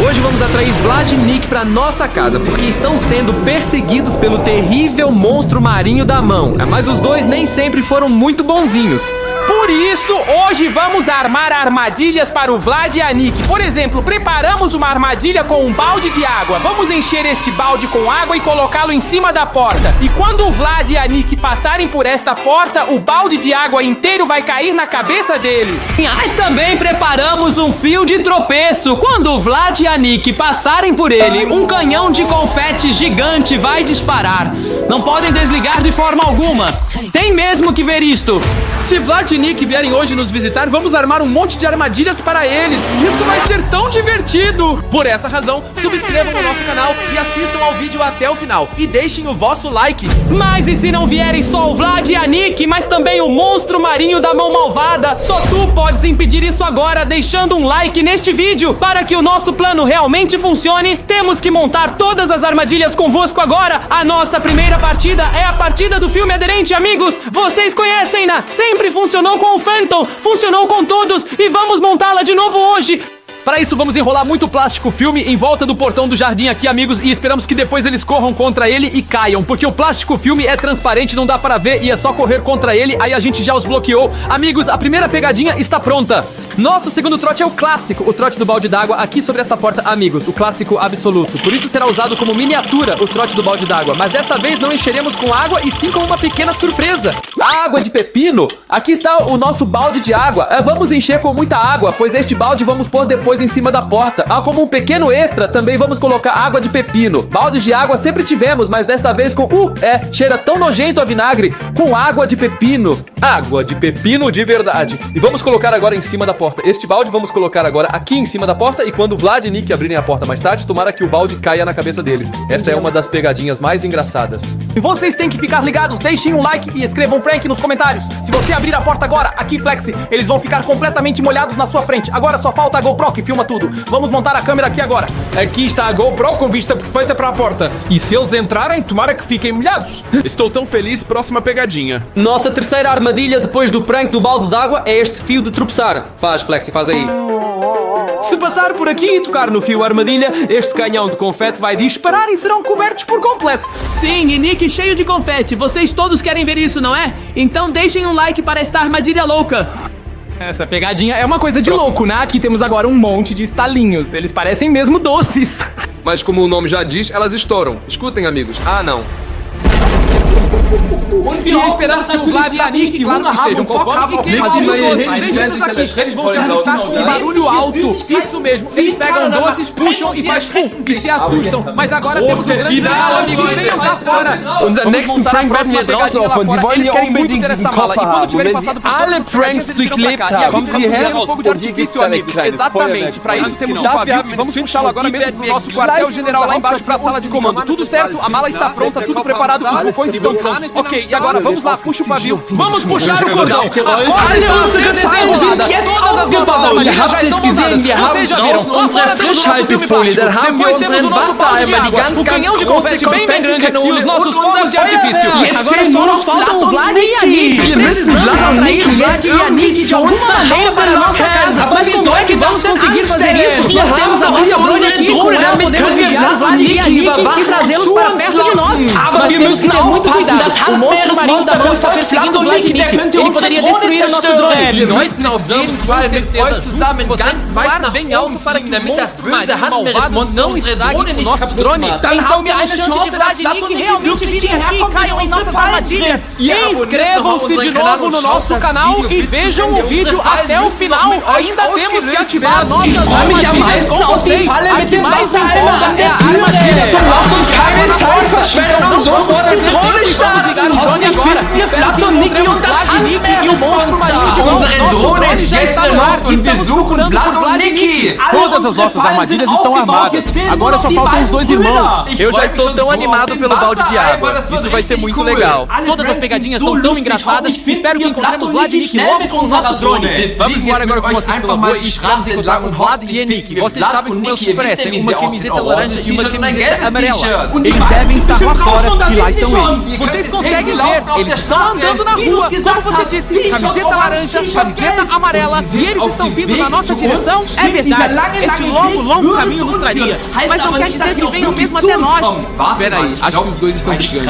Hoje vamos atrair Vlad e Nick pra nossa casa, porque estão sendo perseguidos pelo terrível monstro marinho da mão. Mas os dois nem sempre foram muito bonzinhos. Por isso, hoje vamos armar armadilhas para o Vlad e a Nick. Por exemplo, preparamos uma armadilha com um balde de água. Vamos encher este balde com água e colocá-lo em cima da porta. E quando o Vlad e a Nick passarem por esta porta, o balde de água inteiro vai cair na cabeça deles. Mas também preparamos um fio de tropeço. Quando o Vlad e a Nick passarem por ele, um canhão de confete gigante vai disparar. Não podem desligar de forma alguma. Tem mesmo que ver isto. Se Vlad e Nick vierem hoje nos visitar, vamos armar um monte de armadilhas para eles. Isso vai ser tão divertido! Por essa razão, subscrevam no nosso canal e assistam ao vídeo até o final. E deixem o vosso like. Mas e se não vierem só o Vlad e a Nick, mas também o monstro marinho da mão malvada? Só tu podes impedir isso agora, deixando um like neste vídeo. Para que o nosso plano realmente funcione, temos que montar todas as armadilhas convosco agora. A nossa primeira partida é a partida do filme aderente, amigos. Vocês conhecem-na. Sempre funcionou com o Phantom, funcionou com todos e vamos montá-la de novo hoje. Para isso, vamos enrolar muito plástico filme em volta do portão do jardim aqui, amigos, e esperamos que depois eles corram contra ele e caiam, porque o plástico filme é transparente, não dá para ver e é só correr contra ele, aí a gente já os bloqueou. Amigos, a primeira pegadinha está pronta. Nosso segundo trote é o clássico, o trote do balde d'água aqui sobre esta porta, amigos, o clássico absoluto. Por isso será usado como miniatura o trote do balde d'água, mas desta vez não encheremos com água e sim com uma pequena surpresa. Água de pepino? Aqui está o nosso balde de água. Vamos encher com muita água, pois este balde vamos pôr depois em cima da porta. Como um pequeno extra, também vamos colocar água de pepino. Baldes de água sempre tivemos, mas desta vez com... cheira tão nojento a vinagre, com água de pepino. Água de pepino de verdade. E vamos colocar agora em cima da porta. Este balde vamos colocar agora aqui em cima da porta e quando Vlad e Nick abrirem a porta mais tarde, tomara que o balde caia na cabeça deles. Esta é uma das pegadinhas mais engraçadas. E vocês têm que ficar ligados, deixem um like e escrevam um prank nos comentários. Se você abrir a porta agora, aqui Flexi, eles vão ficar completamente molhados na sua frente. Agora só falta a GoPro que filma tudo. Vamos montar a câmera aqui agora. Aqui está a GoPro com vista perfeita para a porta. E se eles entrarem, tomara que fiquem molhados. Estou tão feliz, próxima pegadinha. Nossa terceira armadilha depois do prank do balde d'água é este fio de tropeçar. Faz, Flexi, faz aí. Se passar por aqui e tocar no fio armadilha, este canhão de confete vai disparar e serão cobertos por completo. Sim, e Nick cheio de confete. Vocês todos querem ver isso, não é? Então deixem um like para esta armadilha louca. Essa pegadinha é uma coisa de louco, né? Aqui temos agora um monte de estalinhos. Eles parecem mesmo doces. Mas como o nome já diz, elas estouram. Escutem, amigos. Não. E esperamos que o Vlad e a Nick, claro, que estejam conforme e queimam os doces. Deixem-nos aqui. Eles vão se assustar com um barulho alto. Isso mesmo. Eles pegam doces, puxam e faz pum. E se assustam. Mas agora temos o grande final, amigo. Venham já fora. Unser nächsten Prank werden wir draußen aufbauen. Sie wollen hier unbedingt diesen Koffer haben. Wenn Sie alle Pranks durchlebt haben, kommen Sie her fogo de artifício, amigo. Exatamente. Para isso temos um pavio e vamos puxá-lo agora mesmo do nosso quartel-general lá embaixo para a sala de comando. Tudo certo, a mala está pronta, tudo preparado, os bufões estão prontos. Ok, e agora vamos lá, puxa o pavio. Vamos puxar o cordão. Alle unsere Gefallen sind jetzt aufgebaut. Ihr habt es gesehen, wir haben draußen unsere Frischhaltefolie. Dann haben wir unseren Wassereimer, die ganz große Konfettkanone e os nossos fogos de artifício. Jetzt fehlen nur noch faltam o Vlad e a Nick. Wir müssen Vlad und Nick irgendwie de alguma maneira para a nossa casa. Mas como é que vamos conseguir fazer isso? Nós temos a nossa drone aqui, com ela podemos vigiar o Vlad e a Nick e trazê-los para perto de nós. Mas temos que ter muito cuidado. O monstro marinho da mão está perseguindo o Vlad e Nick. Ele poderia destruir o nosso drone. Wir müssen auf jeden Fall mit euch zusammen ganz weit nach unten fliegen, damit das böse Handmeeresmonster não estrague o nosso drone. Então me acha chance de Vlad e Nick realmente virem aqui e caiam em nossas armadilhas. Inscrevam-se de novo no nosso canal e vejam o vídeo até o final. Ainda temos que ativar nossas armadilhas com vocês. A que mais importa é a armadilha. Lass uns keine Zeit verschwenden, sofort die Drohne starten. Wir Vlad und Nick und das Handmeeresmonster. Unsere Drohne ist jetzt erlaubt und wir suchen Vlad und Nick. Todas as nossas armadilhas estão armadas. Agora só faltam os dois irmãos. Eu já estou tão animado pelo balde de água. Isso vai ser muito legal. Todas as pegadinhas estão tão engraçadas. Espero que encontremos Vlad e Nick logo com o nosso drone. Vamos voar agora com vocês pela rua e esperamos encontrar o Vlad e a Nick. Vocês sabem como eles se parecem. Uma camiseta laranja e uma camiseta amarela. Eles devem estar lá fora e lá estão eles. Vocês conseguem ver? Eles estão andando na rua. Como você disse, camiseta laranja, camiseta amarela, e eles estão vindo na nossa direção? É verdade, este longo caminho nos traria, mas não quer dizer que venham mesmo até nós. Espera aí, acho que os dois estão brigando.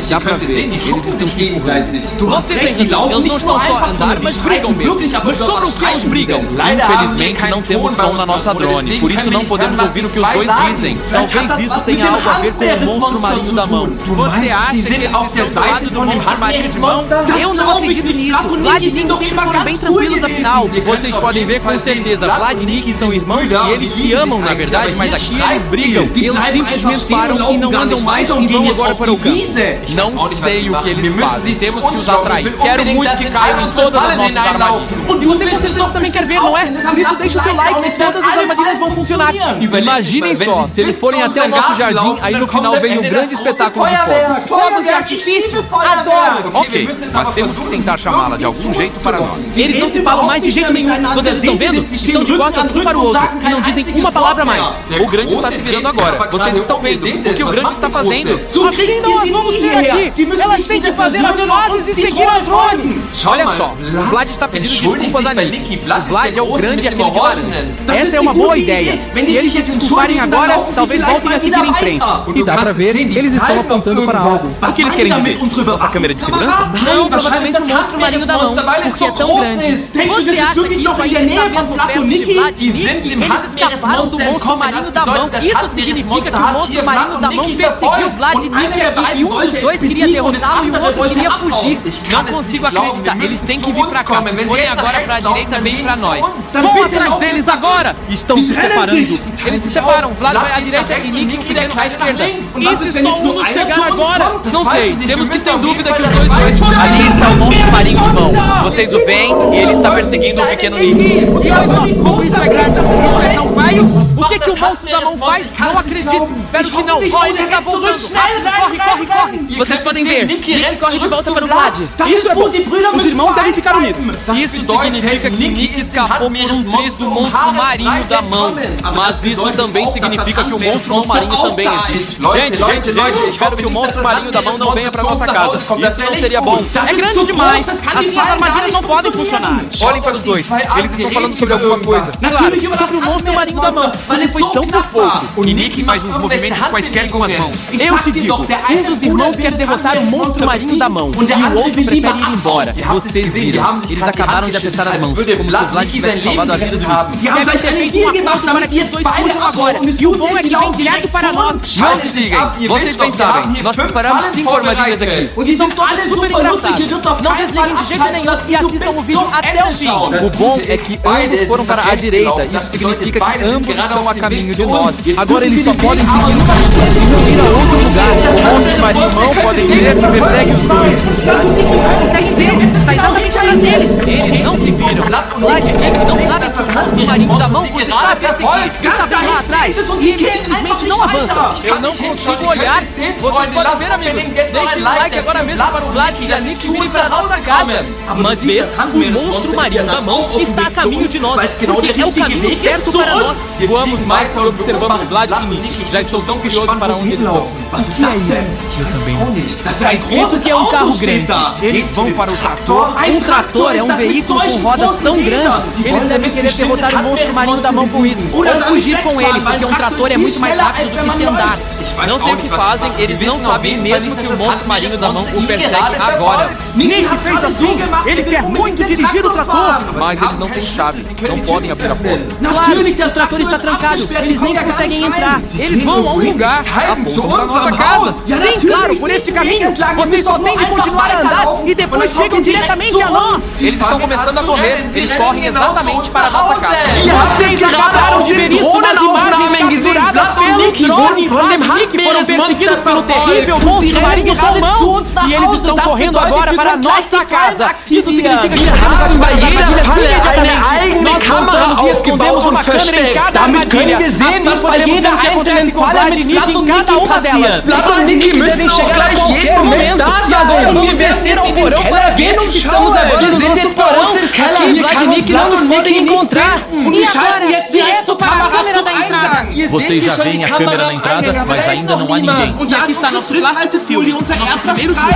Dá pra ver, eles estão se empurrando. Você tem razão, eles não estão só a andar, mas brigam mesmo. Mas sobre o que eles brigam? Infelizmente não temos som na nossa drone, por isso não podemos ouvir o que os dois dizem. Talvez isso tenha algo a ver com o monstro marinho da mão. Você acha que eles estão do lado do monstro marinho de mão? Eu não acredito nisso. Vlad e Nick sempre foram bem tranquilos afinal. Vocês podem ver com certeza, Vlad e Nick são irmãos e eles se amam na verdade, mas aqui eles brigam. Eles simplesmente param e não andam mais e vão agora para o campo. Não sei o que eles fazem, temos que os atrair. Quero muito que caiam em todas as nossas armadilhas. E você com certeza também quer ver, não é? Por isso deixa o seu like e todas as armadilhas vão funcionar. Imaginem só, se eles forem até o nosso jardim, aí no final vem um grande espetáculo de fogos. Fogos de artifício, adoro! Ok, mas temos que tentar chamá-la de algum jeito para nós. Eles não se falam mais de jeito nenhum. Vocês estão vendo? Estão de costas um para o outro e não dizem uma palavra mais. O grande está se virando agora. Vocês estão vendo o que o grande está fazendo? Assim não as vamos ter aqui. Elas têm que fazer as pazes e seguir a drone. Olha só, o Vlad está pedindo desculpas a Nick. O Vlad é o grande e aquele de laranja. Essa é uma boa ideia. Se eles se desculparem agora, talvez voltem a seguir em frente. E dá pra ver, eles estão apontando para algo. O que eles querem dizer? Nossa câmera de segurança? Não, provavelmente o monstro marinho da mão, porque é tão grande. Você acha que isso aí está mesmo perto de Vlad e Nick? Eles escaparam do monstro marinho da mão. Isso significa que o monstro marinho da mão perseguiu Vlad e Nick aqui, e um dos dois queria derrotá-lo e o outro queria fugir. Não consigo acreditar, eles têm que vir pra cá. Se forem agora pra direita, vem pra nós. Vão atrás deles agora! Estão se separando. Eles se separam, Vlad vai à direita e Nick fica à esquerda. E se só um nos chegar agora? Não sei, temos que sem dúvida que os dois. Ali está o monstro marinho de mão. Vocês o veem e ele está perseguindo o pequeno Nick. E olha só, como isso é grande, isso é tão feio. O que o monstro da mão faz? Não acredito. Espero que não. Oh, ele está voltando. Rápido, corre. Vocês podem ver, Nick corre de volta para o Vlad. Isso é bom. Os irmãos devem ficar unidos. Isso significa que Nick escapou por um triz do monstro marinho da mão. Mas isso também significa que o monstro marinho também existe. Gente, espero que o monstro marinho da mão não venha pra nossa casa. Isso não seria bom. É grande demais. Assim as armadilhas não podem funcionar. Olhem para os dois. Eles estão falando sobre alguma coisa. Claro, sobre o monstro marinho da mão. Mas ele foi tão por pouco. O Nick faz uns movimentos quaisquer com as mãos. Eu te digo, um dos irmãos quer derrotar o monstro marinho da mão e o outro prefere ir embora. Vocês viram, eles acabaram de apertar as mãos, como se o Vlad tivesse salvado a vida do Nick. Deve ter feito uma força para que os dois fujam agora. E o bom é que vem direto para nós. Não desliguem, vocês bem sabem, nós preparamos 5 armadilhas aqui. E são todas super engraçadas. Não desliguem de jeito nenhum e assistam o vídeo até o fim. O bom é que ambos foram para a direita, isso significa que ambos estão a caminho de nós. Agora eles só podem seguir o caminho e ir a outro lugar. O monstro marinho mão podem ver que persegue os dois. Consegue ver, está exatamente atrás deles. Eles não se viram. Vlad e Nick não sabem que o monstro marinho da mão os está perseguindo. Está bem lá atrás e eles simplesmente não avançam. Eu não consigo olhar. Vocês podem ver, amigos. Deixem o like agora mesmo para o Vlad e a Nick virem para nossa casa. Mas vê, o monstro marinho da mão está a caminho de nós, porque é o caminho certo para nós. Voamos mais e observamos Vlad e Nick. Já estou tão curioso para onde eles vão. O que é isso? Eu também não sei. Está escrito que é um carro grande. Eles vão para o trator. Um trator é um veículo com rodas tão grandes. Eles devem querer derrotar o monstro marinho da mão com isso. Ou fugir com ele, porque um trator é muito mais rápido do que se andar. Não sei o que fazem, eles não sabem mesmo que o monstro marinho da mão o persegue agora. Nick fez assim, ele quer muito dirigir o trator. Mas eles não têm chave, não podem abrir a porta. Claro, o trator está trancado, eles nem conseguem entrar. Eles vão a um lugar, apontam para nossa casa. Sim, claro, por este caminho. Vocês só têm que continuar a andar e depois chegam diretamente a nós. Eles estão começando a correr, eles correm exatamente para a nossa casa. Vocês acabaram de ver isso nas imagens capturadas pelo drone. Vlad e Nick foram perseguidos pelo terrível monstro marinho da mão e eles estão correndo agora para a nossa casa. Isso significa que devemos ativar as armadilhas imediatamente. Nós nós montamos e escondemos uma câmera em cada armadilha. Assim poderemos ver o que acontece com Vlad e Nick em cada uma delas. Vlad e Nick devem chegar a qualquer momento. E agora vamos descer ao porão para ver o que estamos agora no nosso porão. Aqui Vlad e Nick não nos podem encontrar. E agora, direto para a câmera da entrada. Vocês já veem a câmera na entrada, mas ainda não há ninguém. E aqui está nosso plástico filme, nosso primeiro filme.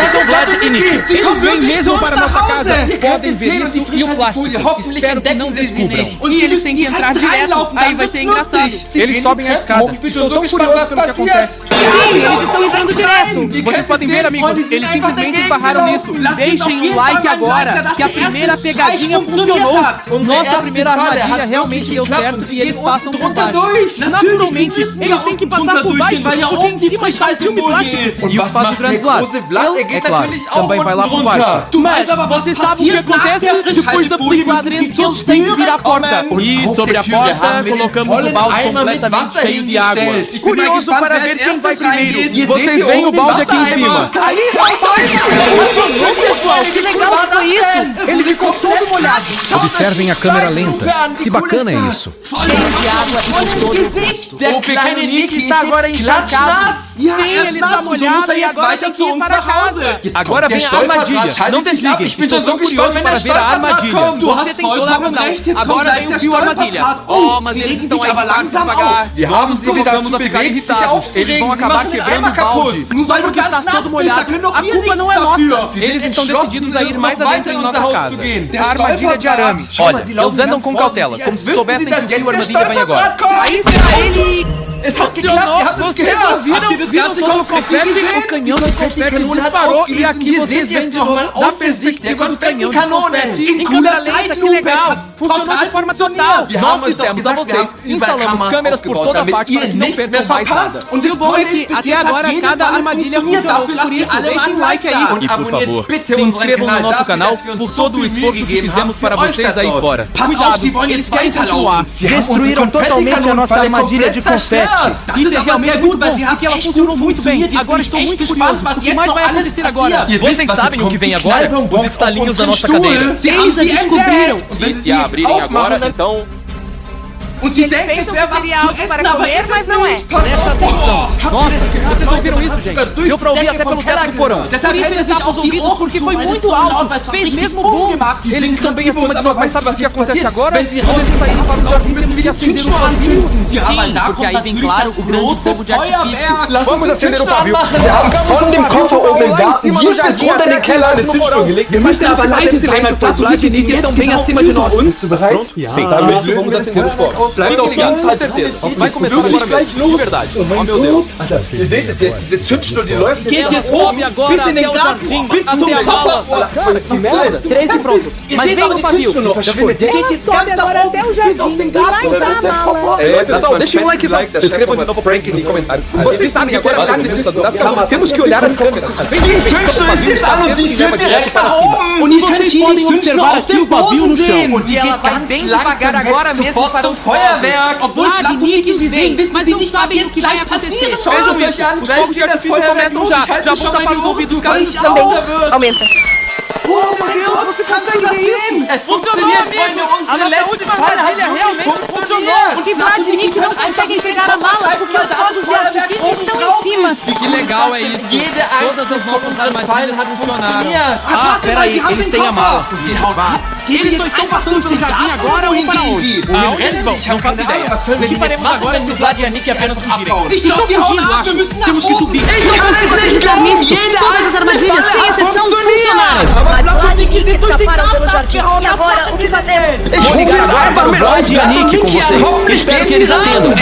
Estão Vlad e Nick. Eles vêm mesmo para nossa casa. Podem ver isso e o plástico. Espero que não descubram. E eles têm que entrar direto. Aí vai ser engraçado. Eles sobem a escada. Estou tão curioso pelo que acontece. Sim, eles estão entrando direto. Vocês podem ver, amigos, eles simplesmente esbarraram nisso. Deixem o like agora, que a primeira pegadinha funcionou. Nossa primeira armadilha realmente deu certo e eles passam por baixo. Naturalmente, eles têm que passar por baixo, porque em cima está o filme plástico. E o que faz o grande Vlad? É claro, também vai lá por baixo. Mas você sabe o que acontece depois da película dentro, eles têm que virar a porta. E sobre a porta, colocamos o balde completamente cheio de água. Curioso para ver quem vai primeiro. Vocês veem o balde aqui em cima. Ali funcionou, pessoal. Que legal que foi isso. Ele ficou todo molhado. Observem a câmera lenta. Que bacana é isso. Cheio de água por todo. O pequeno Nick está agora encharcado. Sim, ele está molhado e agora tem que ir para casa. Agora vem a armadilha. Não desliguem. Estou tão curioso para ver a armadilha. Você tem toda a razão. Agora vem o fio armadilha. Oh, mas eles estão aí devagar. Nós vamos a ficar irritados. Eles vão acabar quebrando o balde. Só porque está todo molhado. A culpa não é nossa. Eles estão decididos a ir mais adentro em nossa casa. A armadilha de arame. Olha, eles andam com cautela, como se soubessem que o fio armadilha vem agora. Aí será ele... Vocês viram todo o confete? O canhão de confete disparou e aqui vocês veem de novo da perspectiva do canhão de confete. Em câmera lenta, que legal! Funcionou de forma total! Nós dissemos a vocês, instalamos câmeras por toda parte para que não percam mais nada. E o bom é que até agora cada armadilha funcionou, por isso deixem um like aí. E por favor, se inscrevam no nosso canal por todo o esforço que fizemos para vocês aí fora. Cuidado, eles querem continuar. Destruíram totalmente a nossa armadilha de confete. Isso é realmente muito bom, porque ela funcionou muito bem. Agora estou muito curioso. O que mais vai acontecer agora? E vocês sabem o que vem agora? Os estalinhos da nossa cadeira. Eles a descobriram. E se abrirem agora, então... Eles pensam que seria algo para comer, mas não é. Presta atenção. Nossa, vocês ouviram isso, gente? Deu pra ouvir até pelo teto do porão. Por isso eles tavam os ouvidos, porque foi muito alto. Fez mesmo boom. Eles estão bem acima de nós, mas sabe o que acontece agora? Quando eles saírem para o jardim, temos que acender o pavio. Sim, porque aí vem claro o grande fogo de artifício. Vamos acender o pavio. Von dem Koffer oben da, hier bis runter in den Keller eine Zündschnur gelegt. Wir müssen aber leise silêncio, pois Vlad e Nick estão bem acima de nós. Pronto? Sim. Então vamos acender os fogos. Fiquem ligados, com certeza. Vai começar agora mesmo, de verdade. Oh meu Deus. Ihr seht es jetzt, diese Zündschnur, die läuft Quem sobe agora até o jardim, até a bala. 13 pronto. Mas vem no pavio. Quem sobe agora até o jardim e lá está a mala. Pessoal, deixem um likezão. Escrevam de novo Prank no comentário. Vocês sabem agora, temos que olhar as câmeras. E vocês podem observar aqui o pavio no chão. E ela vai bem devagar agora mesmo para o Feuerwerk. Vlad e Nick vêm, mas não sabem o que vai acontecer. Vejam isso, os fogos de artifício começam já. Já vão tapar os ouvidos caso isso também. Aumenta. Oh meu Deus, você consegue ver isso? Funcionou, amigo! A nossa última armadilha realmente funcionou! Porque Vlad e Nick não conseguem pegar a mala porque os fogos de artifício estão em cima. Que legal é isso! Todas as nossas armadilhas funcionaram. Ah, peraí, eles têm a mala. Eles só estão passando pelo jardim agora ou para onde? Aonde eles vão? Não faço ideia. O que faremos agora se o Vlad e a Nick apenas fugirem? Estão fugindo, acho. Temos que subir. Não consigo acreditar nisso. Todas as armadilhas, sem exceção, funcionaram. Mas Vlad e Nick escaparam pelo jardim. E agora, o que fazemos? Vou ligar agora para o Vlad e a Nick com vocês. Espero que eles atendam.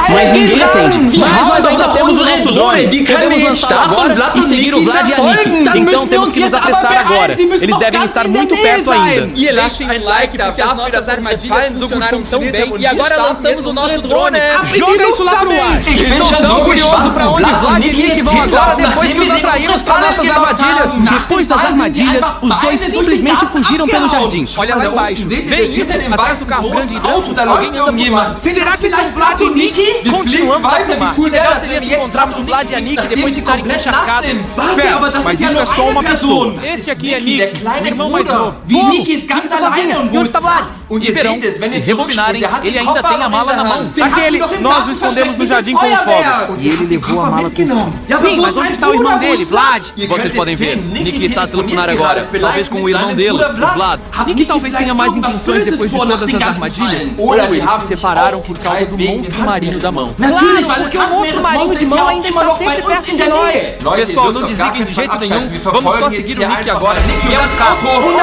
Mas ninguém atende. Mas nós ainda temos o nosso drone. Podemos lançar agora e seguir o Vlad e a Nick. Então temos que nos apressar agora. Eles devem estar muito perto ainda. E deixem um like porque as nossas armadilhas funcionaram tão bem. E agora lançamos o nosso drone. Joga isso lá pro ar. Estou tão curioso para onde Vlad e Nick vão agora depois que os atraímos para nossas armadilhas. Depois das armadilhas, os dois simplesmente fugiram pelo jardim. Olha lá embaixo. Vê isso, atrás do carro grande e branco. Alguém anda por lá. Será que são Vlad e Nick? Continuamos a filmar. Que legal seria se encontrarmos encontramos o Vlad e a Nick depois de estarem encharcados. Espera, mas isso é só uma pessoa. Este aqui é Nick, o irmão mais novo. Como? Nick está sozinha. E onde está Vlad? E verão, se rebobinarem, ele ainda tem a mala na mão. Aquele, nós o escondemos no jardim com os fogos. E ele levou a mala consigo. Sim, mas onde está o irmão dele, Vlad? Vocês podem ver, Nick está a telefonar agora. Talvez com o irmão dele, o Vlad. Nick talvez tenha mais intenções depois de todas as armadilhas. Ou eles se separaram por causa do monstro marinho da mão. Claro, porque o monstro marinho de mão ainda está sempre perto de nós. Pessoal, não desliguem de jeito nenhum. Vamos só seguir o Nick agora. E é um carro.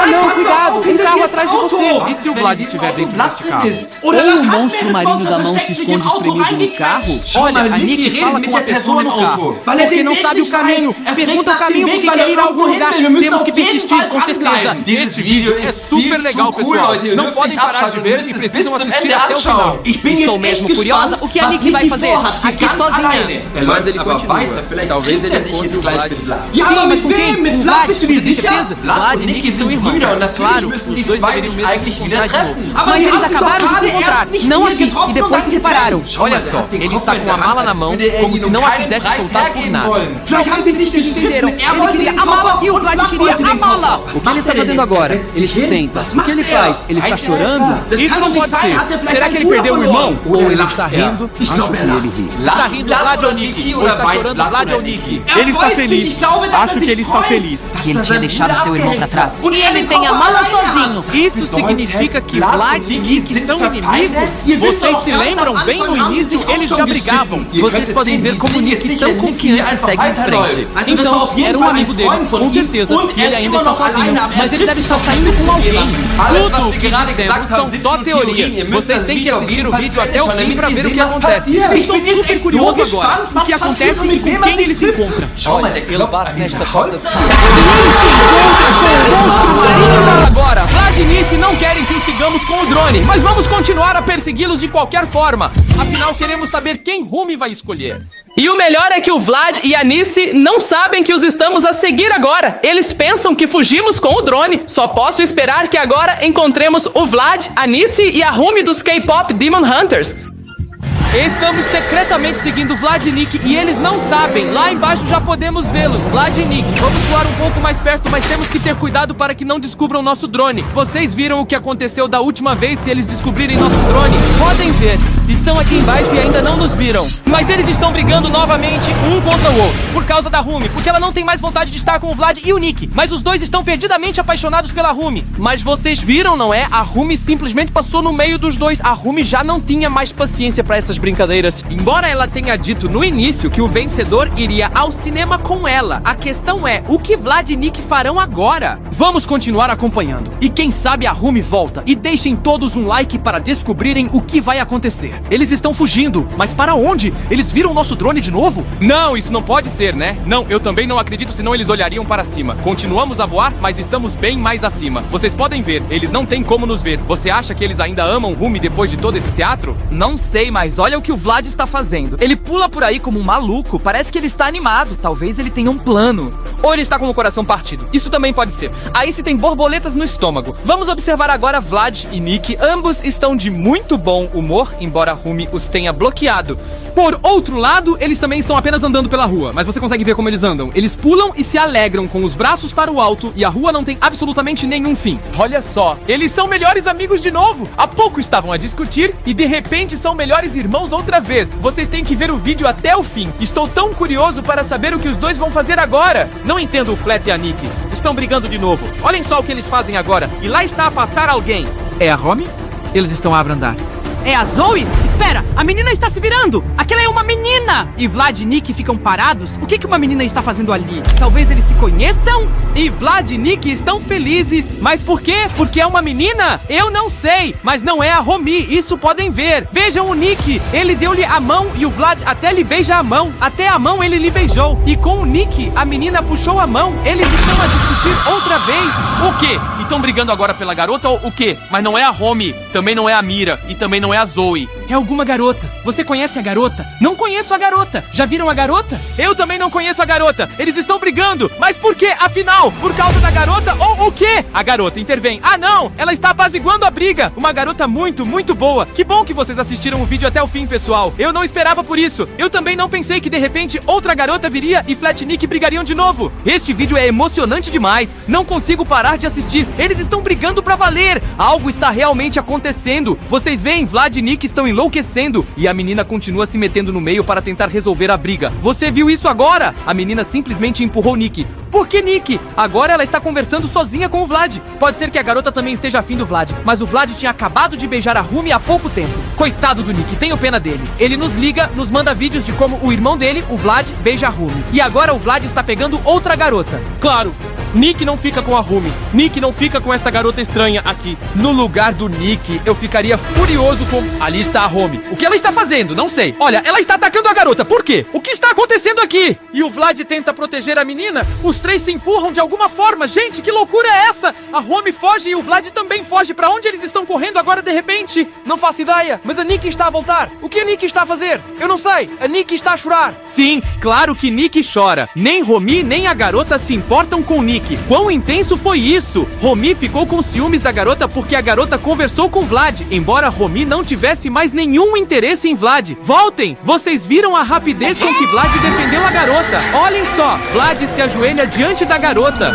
Não, cuidado, um carro atrás de você. E se o Vlad estiver dentro deste carro? Ou o monstro marinho da mão se esconde espremido no carro? Olha, a Nick fala com a pessoa no carro. Porque não sabe o caminho. Pergunta o caminho porque quer ir a algum lugar. Temos que persistir, com certeza. Este vídeo é super legal, pessoal. Não podem parar de ver e precisam assistir até o final. Estou mesmo curiosa. O que a Nick vai fazer aqui sozinha? Mas ele continua. Talvez ele encontre o Vlad. Sim, mas com quem? Com o Vlad? Você tem certeza? Vlad e Nick são irmãos. Claro, os dois deveriam mesmo se encontrar de novo. Mas eles acabaram de se encontrar, não aqui, e depois se separaram. Olha só, ele está com a mala na mão, como se não a quisesse soltar por nada. Talvez eles entenderam. Ele queria a mala e o Vlad queria a mala. O que ele está fazendo agora? Ele se senta. O que ele faz? Ele está chorando? Isso não pode ser. Será que ele perdeu o irmão? Ou ele está rindo? Acho que ele ri. Está rindo Vlad ou Nick? Ou está chorando Vlad ou Nick? Ele está feliz. Acho que ele está feliz. Que ele tinha deixado seu irmão pra trás. E ele tem a mala sozinho. Isso significa que Vlad e Nick são inimigos? Vocês se lembram bem no início? Eles já brigavam. Vocês podem ver como Nick tão confiante segue em frente. Então, era um amigo dele, com certeza. E ele ainda está sozinho. Mas ele deve estar saindo com alguém. Tudo o que dissemos são só teorias. Vocês têm que assistir o vídeo até o fim pra ver o que acontece. Estou super curioso agora. O que acontece e com quem ele se encontra. Olha, ele bate nesta porta. Agora, Vlad e Nick não querem que os sigamos com o drone, mas vamos continuar a persegui-los de qualquer forma. Afinal, queremos saber quem Rumi vai escolher. E o melhor é que o Vlad e a Nice não sabem que os estamos a seguir agora. Eles pensam que fugimos com o drone. Só posso esperar que agora encontremos o Vlad, a Nice e a Rumi dos K-Pop Demon Hunters. Estamos secretamente seguindo Vlad e Nick e eles não sabem. Lá embaixo já podemos vê-los, Vlad e Nick. Vamos voar um pouco mais perto, mas temos que ter cuidado para que não descubram nosso drone. Vocês viram o que aconteceu da última vez se eles descobrirem nosso drone? Podem ver. Estão aqui embaixo e ainda não nos viram. Mas eles estão brigando novamente um contra o outro. Por causa da Rumi, porque ela não tem mais vontade de estar com o Vlad e o Nick. Mas os dois estão perdidamente apaixonados pela Rumi. Mas vocês viram, não é? A Rumi simplesmente passou no meio dos dois. A Rumi já não tinha mais paciência para essas brincadeiras. Embora ela tenha dito no início que o vencedor iria ao cinema com ela, a questão é, o que Vlad e Nick farão agora? Vamos continuar acompanhando. E quem sabe a Rumi volta. E deixem todos um like para descobrirem o que vai acontecer. Eles estão fugindo, mas para onde? Eles viram nosso drone de novo? Não, isso não pode ser, né? Não, eu também não acredito, senão eles olhariam para cima. Continuamos a voar, mas estamos bem mais acima. Vocês podem ver, eles não têm como nos ver. Você acha que eles ainda amam Rumi depois de todo esse teatro? Não sei, mas olha o que o Vlad está fazendo. Ele pula por aí como um maluco, parece que ele está animado. Talvez ele tenha um plano. Ou ele está com o coração partido. Isso também pode ser. Aí se tem borboletas no estômago. Vamos observar agora Vlad e Nick. Ambos estão de muito bom humor, embora Rumi os tenha bloqueado. Por outro lado, eles também estão apenas andando pela rua, mas você consegue ver como eles andam. Eles pulam e se alegram com os braços para o alto e a rua não tem absolutamente nenhum fim. Olha só, eles são melhores amigos de novo. Há pouco estavam a discutir e de repente são melhores irmãos outra vez. Vocês têm que ver o vídeo até o fim. Estou tão curioso para saber o que os dois vão fazer agora. Não entendo o Flat e a Nick. Estão brigando de novo. Olhem só o que eles fazem agora. E lá está a passar alguém. É a Rumi? Eles estão a abrandar. É a Zoe? Espera, a menina está se virando! Aquela é uma menina! E Vlad e Nick ficam parados? O que uma menina está fazendo ali? Talvez eles se conheçam? E Vlad e Nick estão felizes. Mas por quê? Porque é uma menina? Eu não sei. Mas não é a Rumi, isso podem ver. Vejam o Nick. Ele deu-lhe a mão e o Vlad até lhe beija a mão. Até a mão ele lhe beijou. E com o Nick, a menina puxou a mão. Eles estão a discutir outra vez. O quê? E estão brigando agora pela garota ou o quê? Mas não é a Rumi, também não é a Mira e também não é a Zoe. É o alguma garota. Você conhece a garota? Não conheço a garota. Já viram a garota? Eu também não conheço a garota. Eles estão brigando. Mas por quê? Afinal, por causa da garota ou o quê? A garota intervém. Ah, não! Ela está apaziguando a briga. Uma garota muito, muito boa. Que bom que vocês assistiram o vídeo até o fim, pessoal. Eu não esperava por isso. Eu também não pensei que de repente outra garota viria e Flat e Nick brigariam de novo. Este vídeo é emocionante demais. Não consigo parar de assistir. Eles estão brigando pra valer. Algo está realmente acontecendo. Vocês veem, Vlad e Nick estão enlouquecendo. E a menina continua se metendo no meio para tentar resolver a briga. Você viu isso agora? A menina simplesmente empurrou Nick. Por que Nick? Agora ela está conversando sozinha com o Vlad. Pode ser que a garota também esteja afim do Vlad, mas o Vlad tinha acabado de beijar a Rumi há pouco tempo. Coitado do Nick, tenho pena dele. Ele nos liga, nos manda vídeos de como o irmão dele, o Vlad, beija a Rumi. E agora o Vlad está pegando outra garota. Claro, Nick não fica com a Rumi. Nick não fica com esta garota estranha aqui. No lugar do Nick, eu ficaria furioso com... Ali está a Rumi. O que ela está fazendo? Não sei. Olha, ela está atacando a garota. Por quê? O que está acontecendo aqui? E o Vlad tenta proteger a menina? Os três se empurram de alguma forma. Gente, que loucura é essa? A Rumi foge e o Vlad também foge. Pra onde eles estão correndo agora de repente? Não faço ideia, mas a Nick está a voltar. O que a Nick está a fazer? Eu não sei. A Nick está a chorar. Sim, claro que Nick chora. Nem Rumi nem a garota se importam com Nick. Quão intenso foi isso? Rumi ficou com ciúmes da garota porque a garota conversou com Vlad, embora Rumi não tivesse mais nenhum interesse em Vlad. Voltem! Vocês viram a rapidez com que Vlad defendeu a garota? Olhem só! Vlad se ajoelha diante da garota.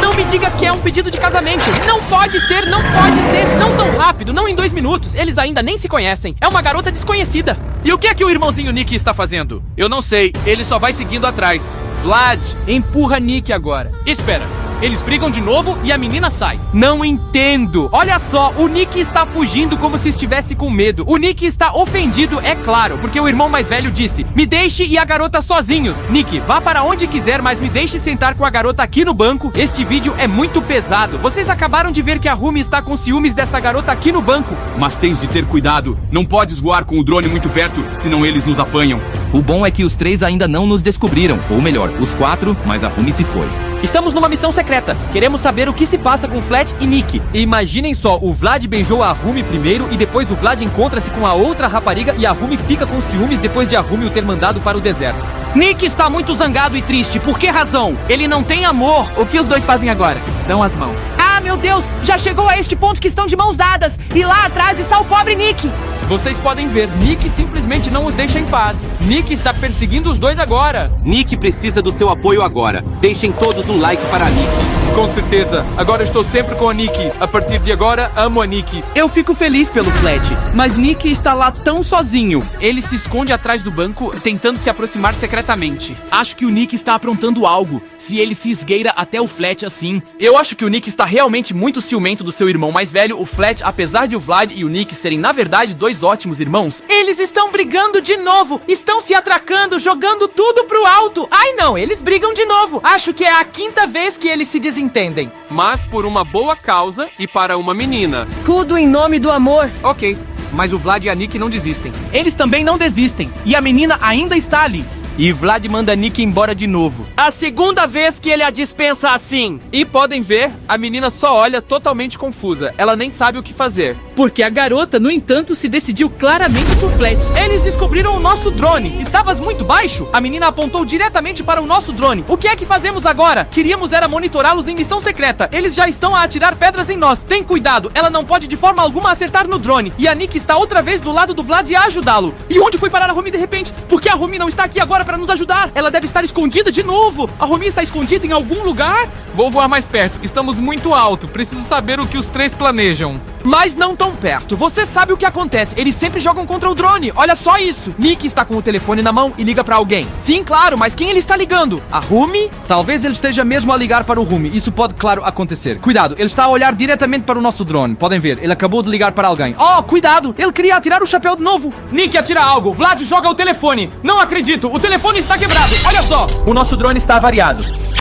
Não me digas que é um pedido de casamento. Não pode ser, não tão rápido, não em 2 minutos. Eles ainda nem se conhecem. É uma garota desconhecida. E o que é que o irmãozinho Nick está fazendo? Eu não sei, ele só vai seguindo atrás. Vlad, empurra Nick agora. Espera, eles brigam de novo e a menina sai. Não entendo. Olha só, o Nick está fugindo como se estivesse com medo. O Nick está ofendido, é claro, porque o irmão mais velho disse: me deixe e a garota sozinhos. Nick, vá para onde quiser, mas me deixe sentar com a garota aqui no banco. Este vídeo é muito pesado. Vocês acabaram de ver que a Rumi está com ciúmes desta garota aqui no banco. Mas tens de ter cuidado. Não podes voar com o drone muito perto, senão eles nos apanham. O bom é que os 3 ainda não nos descobriram. Ou melhor, os 4, mas a Rumi se foi. Estamos numa missão secreta. Queremos saber o que se passa com Flat e Nick. Imaginem só, o Vlad beijou a Rumi primeiro e depois o Vlad encontra-se com a outra rapariga e a Rumi fica com ciúmes depois de a Rumi o ter mandado para o deserto. Nick está muito zangado e triste. Por que razão? Ele não tem amor. O que os dois fazem agora? Dão as mãos. Ah, meu Deus! Já chegou a este ponto que estão de mãos dadas. E lá atrás está o pobre Nick. Vocês podem ver, Nick simplesmente não os deixa em paz. Nick está perseguindo os dois agora. Nick precisa do seu apoio agora. Deixem todos um like para Nick. Com certeza. Agora estou sempre com a Nick. A partir de agora, amo a Nick. Eu fico feliz pelo Flat, mas Nick está lá tão sozinho. Ele se esconde atrás do banco, tentando se aproximar secretamente. Acho que o Nick está aprontando algo. Se ele se esgueira até o Flat assim. Eu acho que o Nick está realmente muito ciumento do seu irmão mais velho, o Flat, apesar de o Vlad e o Nick serem, na verdade, 2 ótimos irmãos. Eles estão brigando de novo. Estão se atracando, jogando tudo pro alto. Ai não, eles brigam de novo. Acho que é a 5ª vez que eles se desentendem. Mas por uma boa causa e para uma menina. Tudo em nome do amor. Ok, mas o Vlad e a Nick não desistem. Eles também não desistem. E a menina ainda está ali. E Vlad manda Nick embora de novo. A 2ª vez que ele a dispensa assim. E podem ver, a menina só olha totalmente confusa. Ela nem sabe o que fazer. Porque a garota, no entanto, se decidiu claramente por Flat. Eles descobriram o nosso drone. Estavas muito baixo? A menina apontou diretamente para o nosso drone. O que é que fazemos agora? Queríamos era monitorá-los em missão secreta. Eles já estão a atirar pedras em nós. Tem cuidado, ela não pode de forma alguma acertar no drone. E a Nick está outra vez do lado do Vlad a ajudá-lo. E onde foi parar a Rumi de repente? Porque a Rumi não está aqui agora para nos ajudar. Ela deve estar escondida de novo. A Rumi está escondida em algum lugar? Vou voar mais perto. Estamos muito alto. Preciso saber o que os 3 planejam. Mas não tão perto. Você sabe o que acontece. Eles sempre jogam contra o drone. Olha só isso. Nick está com o telefone na mão e liga pra alguém. Sim, claro, mas quem ele está ligando? A Rumi? Talvez ele esteja mesmo a ligar para o Rumi. Isso pode, claro, acontecer. Cuidado, ele está a olhar diretamente para o nosso drone. Podem ver, ele acabou de ligar para alguém. Oh, cuidado, ele queria atirar o chapéu de novo. Nick atira algo. Vlad joga o telefone. Não acredito, o telefone está quebrado. Olha só. O nosso drone está avariado.